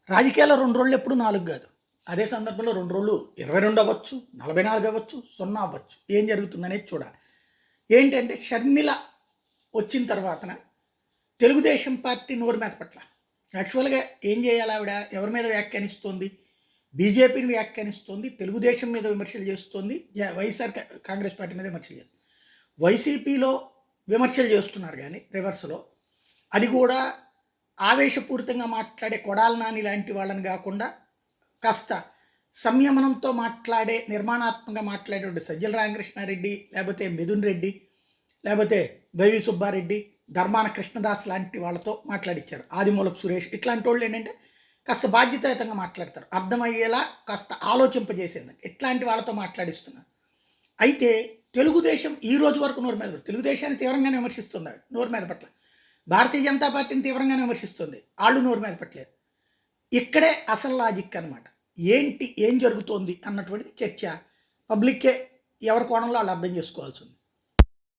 రాజకీయాల్లో 2 రోజులు ఎప్పుడు 4 కాదు. అదే సందర్భంలో 2 రోజులు 22 అవ్వచ్చు, 44 అవ్వచ్చు, 0 అవ్వచ్చు. ఏం జరుగుతుందనేది చూడాలి. ఏంటంటే షర్మిల వచ్చిన తర్వాతన తెలుగుదేశం పార్టీ నోరు మీద పట్ల. యాక్చువల్‌గా ఏం చేయాలి ఆవిడ? ఎవరి మీద వ్యాఖ్యానిస్తోంది? బీజేపీని వ్యాఖ్యానిస్తోంది, తెలుగుదేశం మీద విమర్శలు చేస్తోంది, వైఎస్ఆర్ కాంగ్రెస్ పార్టీ మీద విమర్శలు చేస్తుంది. వైసీపీలో విమర్శలు చేస్తున్నారు కానీ రివర్స్‌లో. అది కూడా ఆవేశపూరితంగా మాట్లాడే కొడాలి నాని లాంటి వాళ్ళని కాకుండా కాస్త సంయమనంతో మాట్లాడే నిర్మాణాత్మకంగా మాట్లాడేటువంటి సజ్జల రామకృష్ణారెడ్డి, లేకపోతే మిథున్ రెడ్డి, లేకపోతే వైవి సుబ్బారెడ్డి, ధర్మాన కృష్ణదాస్ లాంటి వాళ్ళతో మాట్లాడించారు. ఆదిమూలపు సురేష్ ఇట్లాంటి వాళ్ళు ఏంటంటే కాస్త బాధ్యతాయుతంగా మాట్లాడతారు, అర్థమయ్యేలా కాస్త ఆలోచింపజేసేది. ఇట్లాంటి వాళ్ళతో మాట్లాడిస్తున్నారు. అయితే తెలుగుదేశం ఈ రోజు వరకు నోరు మీద పట్ల, తెలుగుదేశాన్ని తీవ్రంగానే విమర్శిస్తున్నారు, నోరు మీద పట్ల. భారతీయ జనతా పార్టీని తీవ్రంగానే విమర్శిస్తుంది, వాళ్ళు నోరు మీద పట్టలేదు. ఇక్కడే అసలు లాజిక్ అనమాట. ఏంటి ఏం జరుగుతోంది అన్నటువంటిది చర్చ. పబ్లిక్కే ఎవరి కోణంలో వాళ్ళు అర్థం చేసుకోవాల్సింది.